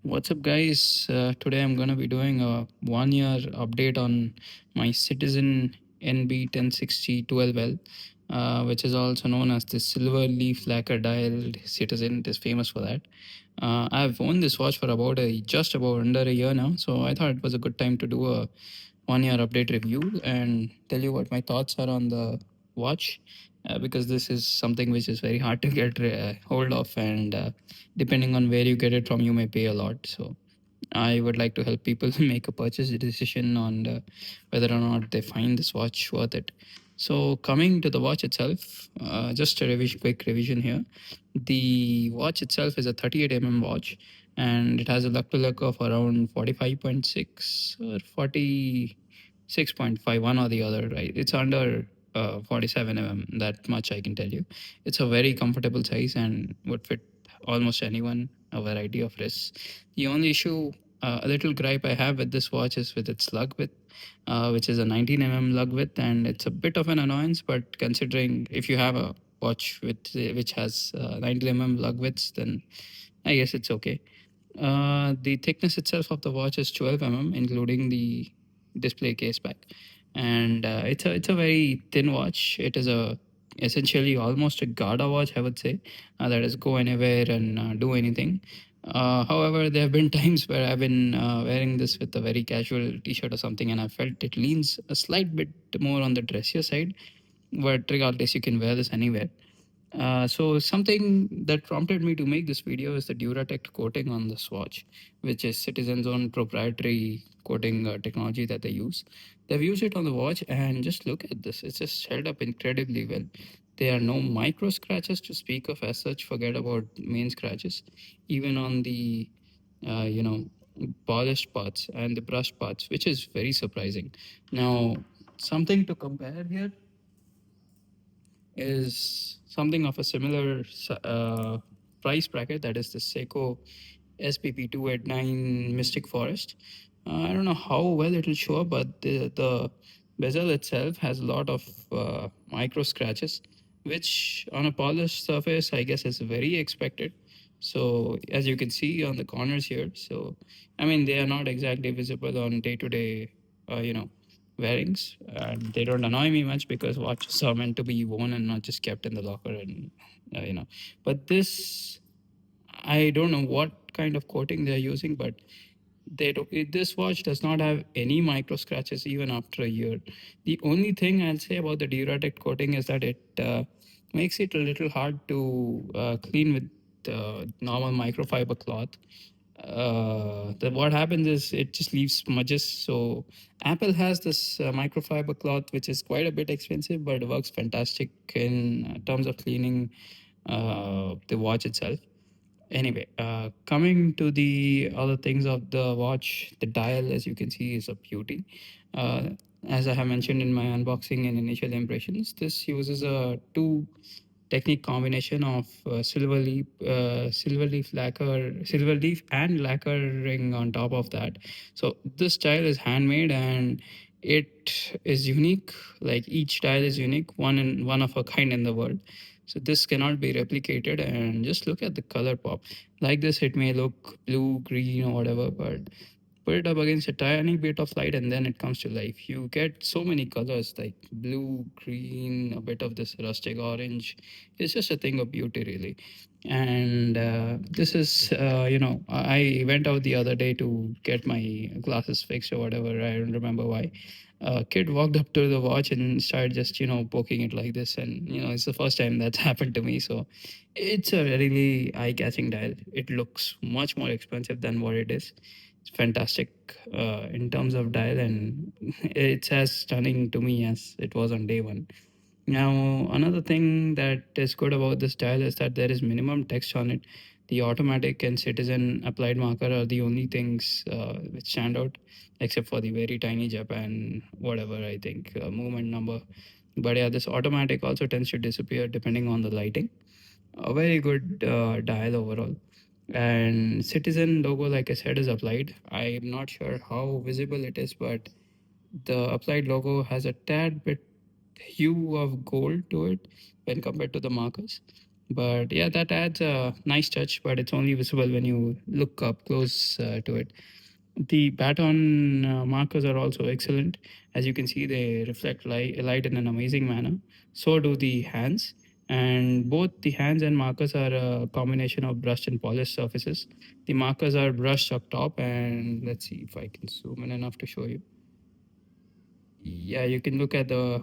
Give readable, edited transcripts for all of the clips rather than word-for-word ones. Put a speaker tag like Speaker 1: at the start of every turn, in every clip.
Speaker 1: What's up, guys? Today I'm going to be doing a 1 year update on my Citizen NB1060-12L, which is also known as the Silver Leaf Lacquer Dial. Citizen. It is famous for that. I've owned this watch for just about under a year now, so I thought it was a good time to do a 1 year update review and tell you what my thoughts are on the watch. Because this is something which is very hard to get hold of, and depending on where you get it from, you may pay a lot. So I would like to help people make a purchase decision on whether or not they find this watch worth it. So coming to the watch itself, just a quick revision here. The watch itself is a 38 watch, and it has a luck to luck of around 45.6 or 46.5, one or the other, right? It's under 47 That much I can tell you. It's a very comfortable size and would fit almost anyone, a variety of wrists. The only issue, a little gripe I have with this watch is with its lug width, which is a 19 lug width, and it's a bit of an annoyance. But considering if you have a watch which has 19 lug widths, then I guess it's okay. The thickness itself of the watch is 12 including the display case back, and it's a very thin watch. It is a essentially almost a Garda watch, I would say, that is go anywhere and do anything. However, there have been times where I've been wearing this with a very casual T-shirt or something, and I felt it leans a slight bit more on the dressier side. But regardless, you can wear this anywhere. So something that prompted me to make this video is the Duratect coating on this watch, which is Citizen's own proprietary coating technology that they use. They've used it on the watch, and just look at this. It's just held up incredibly well. There are no micro scratches to speak of as such. Forget about main scratches. Even on the, uh, you know, polished parts and the brushed parts, which is very surprising. Now, something to compare here is something of a similar price bracket, that is the Seiko SPP 289 Mystic Forest. I don't know how well it will show up, but the bezel itself has a lot of micro scratches, which on a polished surface, I guess, is very expected. So, as you can see on the corners here, so I mean, they are not exactly visible on day to day, wearings, and they don't annoy me much because watches are meant to be worn and not just kept in the locker, and but this, I don't know what kind of coating they're using, but this watch does not have any micro scratches even after a year. The only thing I'll say about the Duratect coating is that it makes it a little hard to clean with normal microfiber cloth. What happens is it just leaves smudges. So Apple has this microfiber cloth, which is quite a bit expensive, but it works fantastic in terms of cleaning the watch itself. Anyway, coming to the other things of the watch, the dial, as you can see, is a beauty. Uh, as I have mentioned in my unboxing and initial impressions, this uses a two technique combination of silver leaf lacquer, silver leaf and lacquering on top of that. So this style is handmade and it is unique. Like each style is unique, one of a kind in the world. So this cannot be replicated. And just look at the color pop. Like this, it may look blue, green, or whatever, but put it up against a tiny bit of light and then it comes to life. You get so many colors like blue, green, a bit of this rustic orange. It's just a thing of beauty, really. And this is, I went out the other day to get my glasses fixed or whatever. I don't remember why. A kid walked up to the watch and started just, poking it like this. And, it's the first time that's happened to me. So it's a really eye catching dial. It looks much more expensive than what it is. It's fantastic in terms of dial, and it's as stunning to me as it was on day one. Now, another thing that is good about this dial is that there is minimum text on it. The automatic and Citizen applied marker are the only things which stand out, except for the very tiny Japan, whatever, I think, movement number. But yeah, this automatic also tends to disappear depending on the lighting. A very good dial overall. And Citizen logo, like I said, is applied. I'm not sure how visible it is, but the applied logo has a tad bit hue of gold to it when compared to the markers. But yeah, that adds a nice touch, but it's only visible when you look up close to it. The baton markers are also excellent. As you can see, they reflect light in an amazing manner. So do the hands. And both the hands and markers are a combination of brushed and polished surfaces. The markers are brushed up top, and let's see if I can zoom in enough to show you. Yeah, you can look at the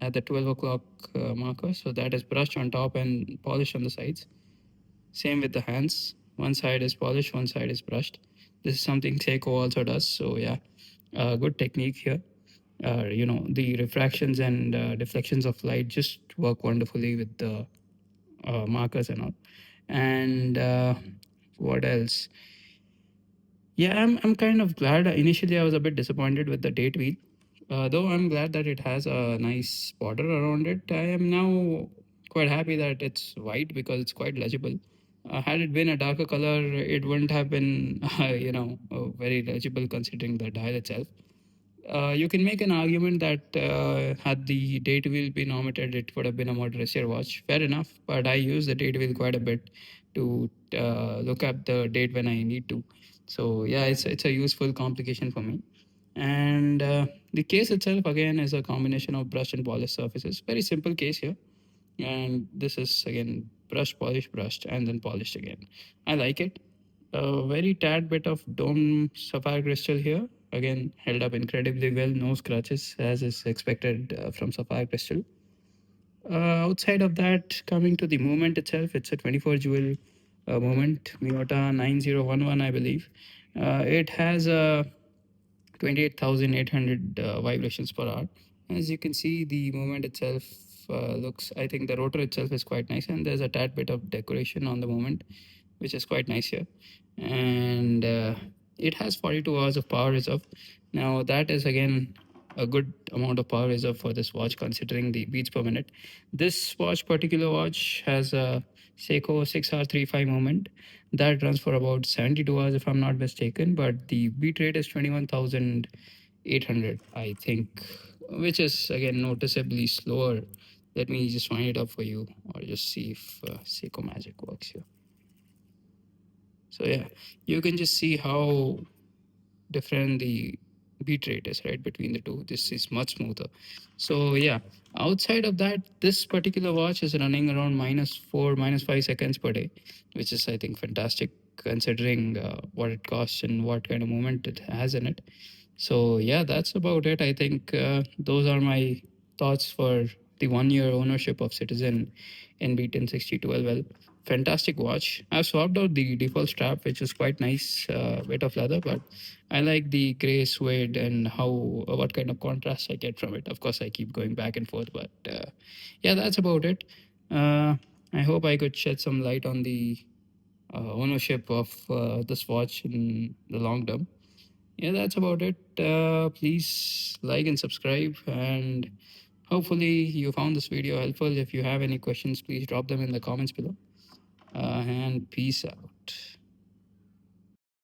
Speaker 1: 12 o'clock marker. So that is brushed on top and polished on the sides. Same with the hands. One side is polished, one side is brushed. This is something Seiko also does. So yeah, good technique here. The refractions and deflections of light just work wonderfully with the markers and all. And what else? Yeah, I'm kind of glad. Initially, I was a bit disappointed with the date wheel. Though I'm glad that it has a nice border around it. I am now quite happy that it's white because it's quite legible. Had it been a darker color, it wouldn't have been, very legible considering the dial itself. You can make an argument that had the date wheel been omitted, it would have been a more dressier watch. Fair enough, but I use the date wheel quite a bit to look up the date when I need to. So yeah, it's a useful complication for me. And the case itself again is a combination of brushed and polished surfaces. Very simple case here, and this is again brush, polish, brushed, and then polished again. I like it. A very tad bit of dome sapphire crystal here, again held up incredibly well, no scratches as is expected from sapphire crystal. Outside of that, coming to the movement itself, it's a 24 jewel movement, Miyota 9011, I believe. It has a 28,800 vibrations per hour. As you can see, the movement itself looks, I think the rotor itself is quite nice, and there's a tad bit of decoration on the movement, which is quite nice here. And it has 42 hours of power reserve. Now, that is again a good amount of power reserve for this watch considering the beats per minute. This particular watch has a Seiko 6R35 moment that runs for about 72 hours if I'm not mistaken, but the beat rate is 21,800, I think, which is again noticeably slower. Let me just find it up for you or just see if Seiko Magic works here. So yeah, you can just see how different the beat rate is, right, between the two. This is much smoother. So yeah, outside of that, this particular watch is running around -4 -5 seconds per day, which is I think fantastic considering what it costs and what kind of movement it has in it. So yeah, that's about it. I think those are my thoughts for the 1 year ownership of Citizen NB1060-12L. Fantastic watch. I've swapped out the default strap, which is quite nice, bit of leather, but I like the gray suede and how what kind of contrast I get from it. Of course, I keep going back and forth, but yeah, that's about it. I hope I could shed some light on the ownership of this watch in the long term. Yeah, that's about it. Please like and subscribe, and hopefully you found this video helpful. If you have any questions, please drop them in the comments below. And peace out.